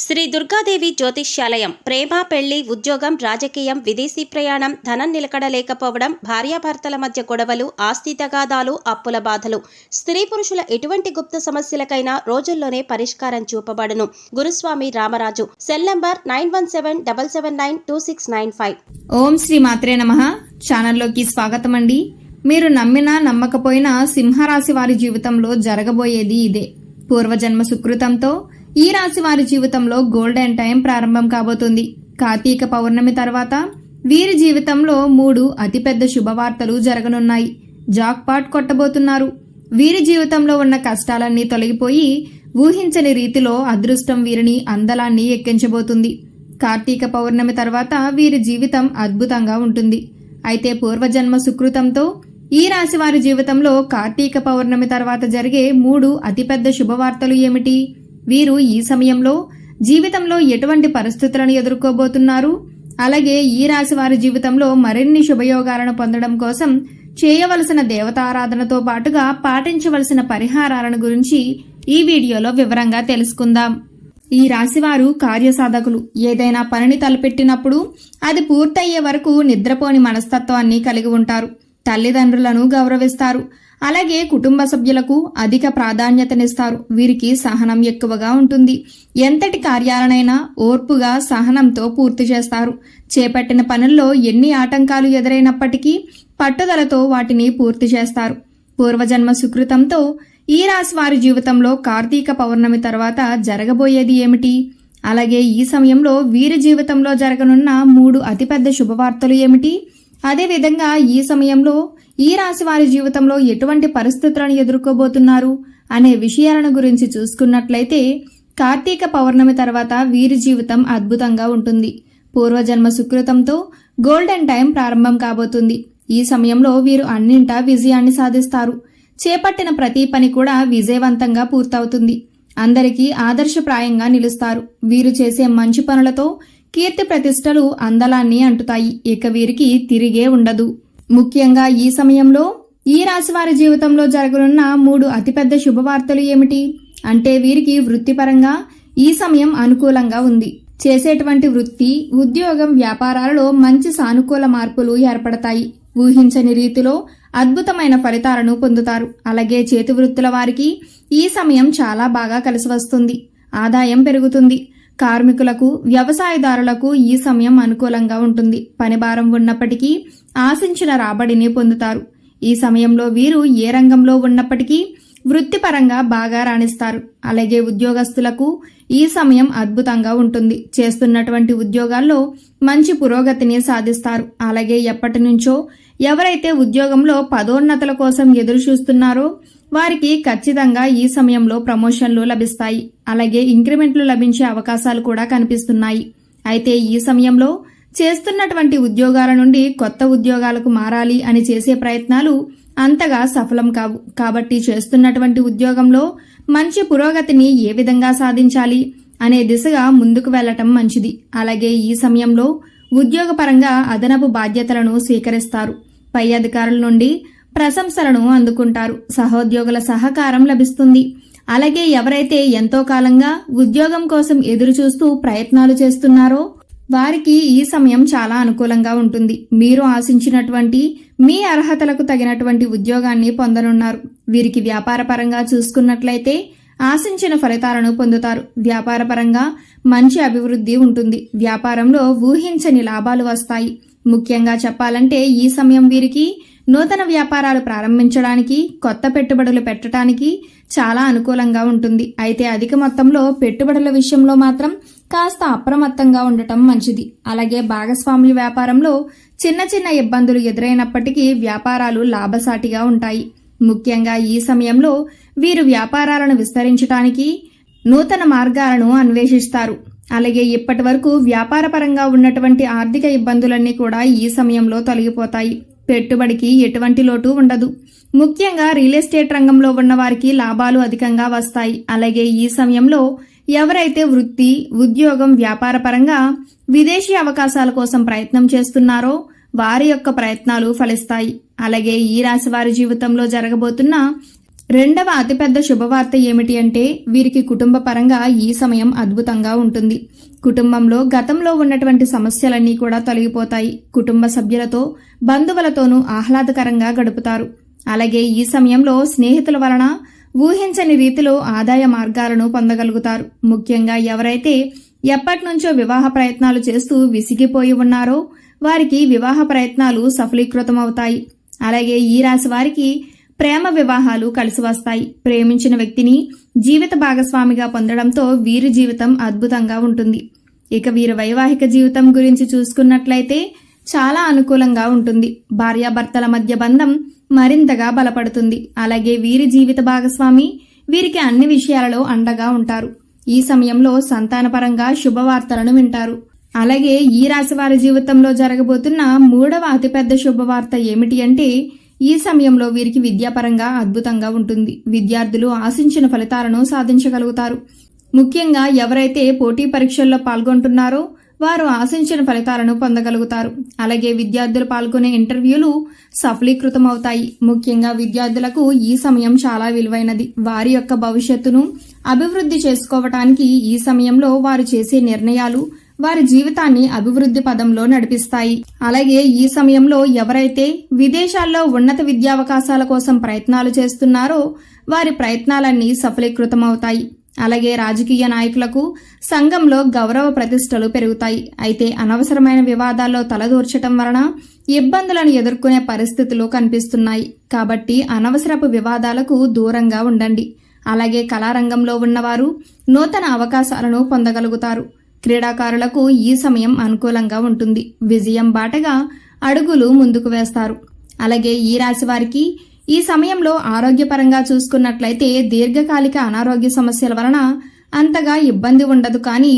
శ్రీ దుర్గాదేవి జ్యోతిష్యాలయం. ప్రేమ, పెళ్లి, ఉద్యోగం, రాజకీయం, విదేశీ ప్రయాణం, ధనం నిలకడ లేకపోవడం, భార్యాభర్తల మధ్య గొడవలు, ఆస్తి తగాదాలు, అప్పుల బాధలు, స్త్రీ పురుషుల ఎటువంటి గుప్త సమస్యలకైనా రోజుల్లోనే పరిష్కారం చూపబడును. గురుస్వామి రామరాజు. Cell number 9177792695. ఓం శ్రీ మాత్రే నమః. ఛానల్లోకి స్వాగతం అండి. మీరు నమ్మినా నమ్మకపోయినా సింహరాశి వారి జీవితంలో జరగబోయేది ఇదే. పూర్వజన్మ సుకృతంతో ఈ రాశి వారి జీవితంలో గోల్డెన్ టైం ప్రారంభం కాబోతుంది. కార్తీక పౌర్ణమి తర్వాత వీరి జీవితంలో 3 అతిపెద్ద శుభవార్తలు జరగనున్నాయి. జాక్ పాట్ కొట్టబోతున్నారు. వీరి జీవితంలో ఉన్న కష్టాలన్నీ తొలగిపోయి ఊహించని రీతిలో అదృష్టం వీరిని అందలాన్ని ఎక్కించబోతుంది. కార్తీక పౌర్ణమి తర్వాత వీరి జీవితం అద్భుతంగా ఉంటుంది. అయితే పూర్వజన్మ సుకృతంతో ఈ రాశి వారి జీవితంలో కార్తీక పౌర్ణమి తర్వాత జరిగే 3 అతిపెద్ద శుభవార్తలు ఏమిటి? వీరు ఈ సమయంలో జీవితంలో ఎటువంటి పరిస్థితులను ఎదుర్కోబోతున్నారు? అలాగే ఈ రాశి వారి జీవితంలో మరిన్ని శుభయోగాలను పొందడం కోసం చేయవలసిన దేవతారాధనతో పాటుగా పాటించవలసిన పరిహారాలను గురించి ఈ వీడియోలో వివరంగా తెలుసుకుందాం. ఈ రాశివారు కార్యసాధకులు. ఏదైనా పనిని తలపెట్టినప్పుడు అది పూర్తయ్యే వరకు నిద్రపోని మనస్తత్వాన్ని కలిగి ఉంటారు. తల్లిదండ్రులను గౌరవిస్తారు. అలాగే కుటుంబ సభ్యులకు అధిక ప్రాధాన్యతనిస్తారు. వీరికి సహనం ఎక్కువగా ఉంటుంది. ఎంతటి కార్యాలనైనా ఓర్పుగా సహనంతో పూర్తి చేస్తారు. చేపట్టిన పనుల్లో ఎన్ని ఆటంకాలు ఎదురైనప్పటికీ పట్టుదలతో వాటిని పూర్తి చేస్తారు. పూర్వజన్మ సుకృతంతో ఈ రాశి వారి జీవితంలో కార్తీక పౌర్ణమి తర్వాత జరగబోయేది ఏమిటి? అలాగే ఈ సమయంలో వీరి జీవితంలో జరగనున్న 3 అతిపెద్ద శుభవార్తలు ఏమిటి? అదేవిధంగా ఈ సమయంలో ఈ రాశి వారి జీవితంలో ఎటువంటి పరిస్థితులను ఎదుర్కోబోతున్నారు అనే విషయాలను గురించి చూసుకున్నట్లయితే కార్తీక పౌర్ణమి తర్వాత వీరి జీవితం అద్భుతంగా ఉంటుంది. పూర్వజన్మ సుకృతంతో గోల్డెన్ టైం ప్రారంభం కాబోతుంది. ఈ సమయంలో వీరు అన్నింటా విజయాన్ని సాధిస్తారు. చేపట్టిన ప్రతి పని కూడా విజయవంతంగా పూర్తవుతుంది. అందరికీ ఆదర్శప్రాయంగా నిలుస్తారు. వీరు చేసే మంచి పనులతో కీర్తి ప్రతిష్టలు అందలాన్ని అంటుతాయి. ఇక వీరికి తిరిగే ఉండదు. ముఖ్యంగా ఈ సమయంలో ఈ రాశి వారి జీవితంలో జరగనున్న 3 అతిపెద్ద శుభవార్తలు ఏమిటి అంటే వీరికి వృత్తిపరంగా ఈ సమయం అనుకూలంగా ఉంది. చేసేటువంటి వృత్తి, ఉద్యోగం, వ్యాపారాలలో మంచి సానుకూల మార్పులు ఏర్పడతాయి. ఊహించని రీతిలో అద్భుతమైన ఫలితాలను పొందుతారు. అలాగే చేతి వృత్తుల వారికి ఈ సమయం చాలా బాగా కలిసి వస్తుంది. ఆదాయం పెరుగుతుంది. కార్మికులకు, వ్యవసాయదారులకు ఈ సమయం అనుకూలంగా ఉంటుంది. పనిభారం ఉన్నప్పటికీ ఆశించిన రాబడిని పొందుతారు. ఈ సమయంలో వీరు ఏ రంగంలో ఉన్నప్పటికీ వృత్తిపరంగా బాగా రాణిస్తారు. అలాగే ఉద్యోగస్తులకు ఈ సమయం అద్భుతంగా ఉంటుంది. చేస్తున్నటువంటి ఉద్యోగాల్లో మంచి పురోగతిని సాధిస్తారు. అలాగే ఎప్పటి నుంచో ఎవరైతే ఉద్యోగంలో పదోన్నతుల కోసం ఎదురు చూస్తున్నారో వారికి ఖచ్చితంగా ఈ సమయంలో ప్రమోషన్లు లభిస్తాయి. అలాగే ఇంక్రిమెంట్లు లభించే అవకాశాలు కూడా కనిపిస్తున్నాయి. అయితే ఈ సమయంలో చేస్తున్నటువంటి ఉద్యోగాల నుండి కొత్త ఉద్యోగాలకు మారాలి అని చేసే ప్రయత్నాలు అంతగా సఫలం కావు. కాబట్టి చేస్తున్నటువంటి ఉద్యోగంలో మంచి పురోగతిని ఏ విధంగా సాధించాలి అనే దిశగా ముందుకు వెళ్లటం మంచిది. అలాగే ఈ సమయంలో ఉద్యోగపరంగా అదనపు బాధ్యతలను స్వీకరిస్తారు. పై అధికారుల నుండి ప్రశంసలను అందుకుంటారు. సహోద్యోగుల సహకారం లభిస్తుంది. అలాగే ఎవరైతే ఎంతో కాలంగా ఉద్యోగం కోసం ఎదురు చూస్తూ ప్రయత్నాలు చేస్తున్నారో వారికి ఈ సమయం చాలా అనుకూలంగా ఉంటుంది. మీరు ఆశించినటువంటి మీ అర్హతలకు తగినటువంటి ఉద్యోగాన్ని పొందనున్నారు. వీరికి వ్యాపార పరంగా చూసుకున్నట్లయితే ఆశించిన ఫలితాలను పొందుతారు. వ్యాపార పరంగా మంచి అభివృద్ధి ఉంటుంది. వ్యాపారంలో ఊహించని లాభాలు వస్తాయి. ముఖ్యంగా చెప్పాలంటే ఈ సమయం వీరికి నూతన వ్యాపారాలు ప్రారంభించడానికి, కొత్త పెట్టుబడులు పెట్టడానికి చాలా అనుకూలంగా ఉంటుంది. అయితే అధిక మొత్తంలో పెట్టుబడుల విషయంలో మాత్రం కాస్త అప్రమత్తంగా ఉండటం మంచిది. అలాగే భాగస్వామ్య వ్యాపారంలో చిన్న చిన్న ఇబ్బందులు ఎదురైనప్పటికీ వ్యాపారాలు లాభసాటిగా ఉంటాయి. ముఖ్యంగా ఈ సమయంలో వీరు వ్యాపారాలను విస్తరించడానికి నూతన మార్గాలను అన్వేషిస్తారు. అలాగే ఇప్పటి వరకు వ్యాపారపరంగా ఉన్నటువంటి ఆర్థిక ఇబ్బందులన్నీ కూడా ఈ సమయంలో తొలగిపోతాయి. పెట్టుబడికి ఎటువంటి లోటు ఉండదు. ముఖ్యంగా రియల్ ఎస్టేట్ రంగంలో ఉన్న వారికి లాభాలు అధికంగా వస్తాయి. అలాగే ఈ సమయంలో ఎవరైతే వృత్తి, ఉద్యోగం, వ్యాపార పరంగా విదేశీ అవకాశాల కోసం ప్రయత్నం చేస్తున్నారో వారి యొక్క ప్రయత్నాలు ఫలిస్తాయి. అలాగే ఈ రాశి వారి జీవితంలో జరగబోతున్న రెండవ అతిపెద్ద శుభవార్త ఏమిటి అంటే వీరికి కుటుంబ పరంగా ఈ సమయం అద్భుతంగా ఉంటుంది. కుటుంబంలో గతంలో ఉన్నటువంటి సమస్యలన్నీ కూడా తొలగిపోతాయి. కుటుంబ సభ్యులతో బంధువులతోనూ ఆహ్లాదకరంగా గడుపుతారు. అలాగే ఈ సమయంలో స్నేహితుల వలన ఊహించని రీతిలో ఆదాయ మార్గాలను పొందగలుగుతారు. ముఖ్యంగా ఎవరైతే ఎప్పటినుంచో వివాహ ప్రయత్నాలు చేస్తూ విసిగిపోయి ఉన్నారో వారికి వివాహ ప్రయత్నాలు సఫలీకృతమవుతాయి. అలాగే ఈ రాశి వారికి ప్రేమ వివాహాలు కలిసి వస్తాయి. ప్రేమించిన వ్యక్తిని జీవిత భాగస్వామిగా పొందడంతో వీరి జీవితం అద్భుతంగా ఉంటుంది. ఇక వీరి వైవాహిక జీవితం గురించి చూసుకున్నట్లయితే చాలా అనుకూలంగా ఉంటుంది. భార్యాభర్తల మధ్య బంధం మరింతగా బలపడుతుంది. అలాగే వీరి జీవిత భాగస్వామి వీరికి అన్ని విషయాలలో అండగా ఉంటారు. ఈ సమయంలో సంతానపరంగా శుభవార్తలను వింటారు. అలాగే ఈ రాశి వారి జీవితంలో జరగబోతున్న మూడవ అతిపెద్ద శుభవార్త ఏమిటి అంటే ఈ సమయంలో వీరికి విద్యాపరంగా అద్భుతంగా ఉంటుంది. విద్యార్థులు ఆశించిన ఫలితాలను సాధించగలుగుతారు. ముఖ్యంగా ఎవరైతే పోటీ పరీక్షల్లో పాల్గొంటున్నారో వారు ఆశించిన ఫలితాలను పొందగలుగుతారు. అలాగే విద్యార్థులు పాల్గొనే ఇంటర్వ్యూలు సఫలీకృతమవుతాయి. ముఖ్యంగా విద్యార్థులకు ఈ సమయం చాలా విలువైనది. వారి యొక్క భవిష్యత్తును అభివృద్ధి చేసుకోవటానికి ఈ సమయంలో వారు చేసే నిర్ణయాలు వారి జీవితాన్ని అభివృద్ధి పదంలో నడిపిస్తాయి. అలాగే ఈ సమయంలో ఎవరైతే విదేశాల్లో ఉన్నత విద్యావకాశాల కోసం ప్రయత్నాలు చేస్తున్నారో వారి ప్రయత్నాలన్నీ సఫలీకృతమవుతాయి. అలాగే రాజకీయ నాయకులకు సంఘంలో గౌరవ ప్రతిష్టలు పెరుగుతాయి. అయితే అనవసరమైన వివాదాల్లో తలదూర్చటం వలన ఇబ్బందులను ఎదుర్కొనే పరిస్థితులు కనిపిస్తున్నాయి. కాబట్టి అనవసరపు వివాదాలకు దూరంగా ఉండండి. అలాగే కళారంగంలో ఉన్నవారు నూతన అవకాశాలను పొందగలుగుతారు. క్రీడాకారులకు ఈ సమయం అనుకూలంగా ఉంటుంది. విజయం బాటగా అడుగులు ముందుకు వేస్తారు. అలాగే ఈ రాశి వారికి ఈ సమయంలో ఆరోగ్యపరంగా చూసుకున్నట్లయితే దీర్ఘకాలిక అనారోగ్య సమస్యల వలన అంతగా ఇబ్బంది ఉండదు. కానీ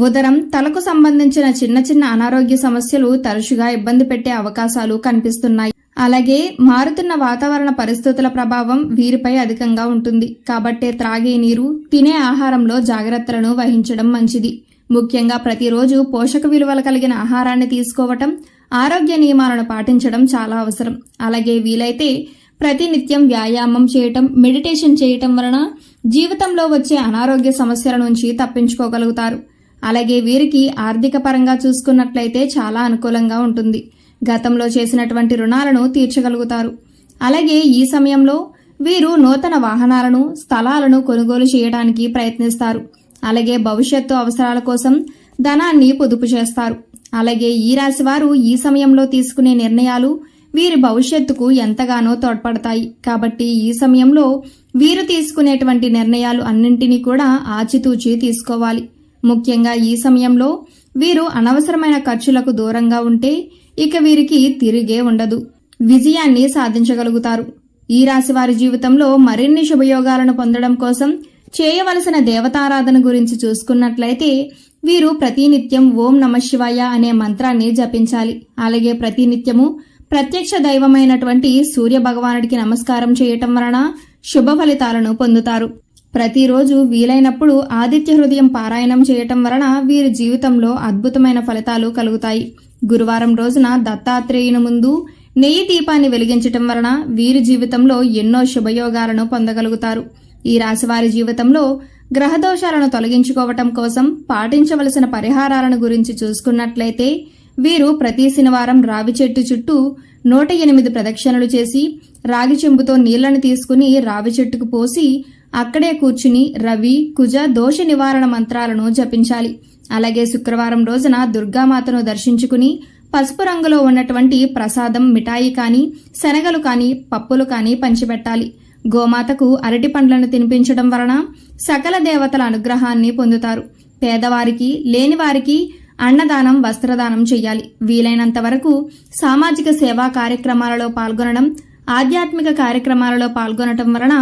ఉదరం తలకు సంబంధించిన చిన్న చిన్న అనారోగ్య సమస్యలు తరచుగా ఇబ్బంది పెట్టే అవకాశాలు కనిపిస్తున్నాయి. అలాగే మారుతున్న వాతావరణ పరిస్థితుల ప్రభావం వీరిపై అధికంగా ఉంటుంది. కాబట్టే త్రాగే నీరు, తినే ఆహారంలో జాగ్రత్తలను వహించడం మంచిది. ముఖ్యంగా ప్రతిరోజు పోషక విలువలు కలిగిన ఆహారాన్ని తీసుకోవటం, ఆరోగ్య నియమాలను పాటించడం చాలా అవసరం. అలాగే వీలైతే ప్రతినిత్యం వ్యాయామం చేయటం, మెడిటేషన్ చేయటం వలన జీవితంలో వచ్చే అనారోగ్య సమస్యల నుంచి తప్పించుకోగలుగుతారు. అలాగే వీరికి ఆర్థిక పరంగా చూసుకున్నట్లయితే చాలా అనుకూలంగా ఉంటుంది. గతంలో చేసినటువంటి రుణాలను తీర్చగలుగుతారు. అలాగే ఈ సమయంలో వీరు నూతన వాహనాలను, స్థలాలను కొనుగోలు చేయడానికి ప్రయత్నిస్తారు. అలాగే భవిష్యత్తు అవసరాల కోసం ధనాన్ని పొదుపు చేస్తారు. అలాగే ఈ రాశి వారు ఈ సమయంలో తీసుకునే నిర్ణయాలు వీరి భవిష్యత్తుకు ఎంతగానో తోడ్పడతాయి. కాబట్టి ఈ సమయంలో వీరు తీసుకునేటువంటి నిర్ణయాలు అన్నింటినీ కూడా ఆచితూచి తీసుకోవాలి. ముఖ్యంగా ఈ సమయంలో వీరు అనవసరమైన ఖర్చులకు దూరంగా ఉంటే ఇక వీరికి తిరిగే ఉండదు. విజయాన్ని సాధించగలుగుతారు. ఈ రాశి వారి జీవితంలో మరిన్ని శుభయోగాలను పొందడం కోసం చేయవలసిన దేవతారాధన గురించి చూసుకున్నట్లయితే వీరు ప్రతినిత్యం ఓం నమఃశివాయ అనే మంత్రాన్ని జపించాలి. అలాగే ప్రతినిత్యము ప్రత్యక్ష దైవమైనటువంటి సూర్య భగవానుడికి నమస్కారం చేయటం వలన శుభ ఫలితాలను పొందుతారు. ప్రతిరోజు వీలైనప్పుడు ఆదిత్య హృదయం పారాయణం చేయటం వలన వీరి జీవితంలో అద్భుతమైన ఫలితాలు కలుగుతాయి. గురువారం రోజున దత్తాత్రేయుని ముందు నెయ్యి దీపాన్ని వెలిగించటం వలన వీరి జీవితంలో ఎన్నో శుభయోగాలను పొందగలుగుతారు. ఈ రాశివారి జీవితంలో గ్రహదోషాలను తొలగించుకోవటం కోసం పాటించవలసిన పరిహారాలను గురించి చూసుకున్నట్లయితే వీరు ప్రతి శనివారం రావి చెట్టు చుట్టూ 108 ప్రదక్షిణలు చేసి రాగి చెంబుతో నీళ్లను తీసుకుని రావి చెట్టుకు పోసి అక్కడే కూర్చుని రవి, కుజ దోష నివారణ మంత్రాలను జపించాలి. అలాగే శుక్రవారం రోజున దుర్గామాతను దర్శించుకుని పసుపు రంగులో ఉన్నటువంటి ప్రసాదం, మిఠాయి కానీ, శనగలు కానీ, పప్పులు కానీ పంచిపెట్టాలి. గోమాతకు అరటి పండ్లను తినిపించడం వలన సకల దేవతల అనుగ్రహాన్ని పొందుతారు. పేదవారికి, లేనివారికి అన్నదానం, వస్త్రదానం చేయాలి. వీలైనంత వరకు సామాజిక సేవా కార్యక్రమాలలో పాల్గొనడం, ఆధ్యాత్మిక కార్యక్రమాలలో పాల్గొనటం వలన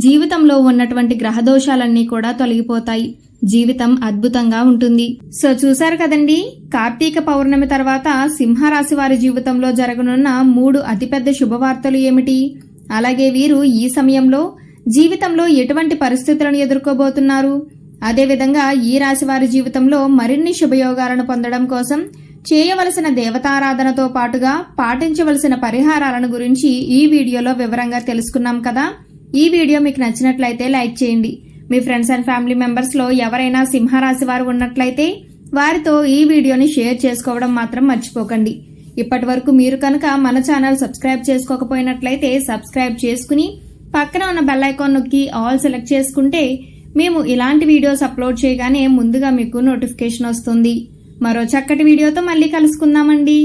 జీవితంలో ఉన్నటువంటి గ్రహదోషాలన్నీ కూడా తొలగిపోతాయి. జీవితం అద్భుతంగా ఉంటుంది. సో చూశారు కదండి, కార్తీక పౌర్ణమి తర్వాత సింహరాశి వారి జీవితంలో జరగనున్న 3 అతిపెద్ద శుభవార్తలు ఏమిటి? అలాగే వీరు ఈ సమయంలో జీవితంలో ఎటువంటి పరిస్థితులను ఎదుర్కోబోతున్నారు? అదేవిధంగా ఈ రాశి వారి జీవితంలో మరిన్ని శుభయోగాలను పొందడం కోసం చేయవలసిన దేవతారాధనతో పాటుగా పాటించవలసిన పరిహారాలను గురించి ఈ వీడియోలో వివరంగా తెలుసుకున్నాం కదా. ఈ వీడియో మీకు నచ్చినట్లయితే లైక్ చేయండి. మీ ఫ్రెండ్స్ అండ్ ఫ్యామిలీ మెంబర్స్ లో ఎవరైనా సింహరాశి వారు ఉన్నట్లయితే వారితో ఈ వీడియోని షేర్ చేసుకోవడం మాత్రం మర్చిపోకండి. ఇప్పటి వరకు మీరు కనుక మన ఛానల్ సబ్స్క్రైబ్ చేసుకోకపోయినట్లయితే సబ్స్క్రైబ్ చేసుకుని పక్కన ఉన్న బెల్ ఐకాన్ నొక్కి ఆల్ సెలెక్ట్ చేసుకుంటే మేము ఇలాంటి వీడియోస్ అప్లోడ్ చేయగానే ముందుగా మీకు నోటిఫికేషన్ వస్తుంది. మరో చక్కటి వీడియోతో మళ్ళీ కలుసుకుందామండి.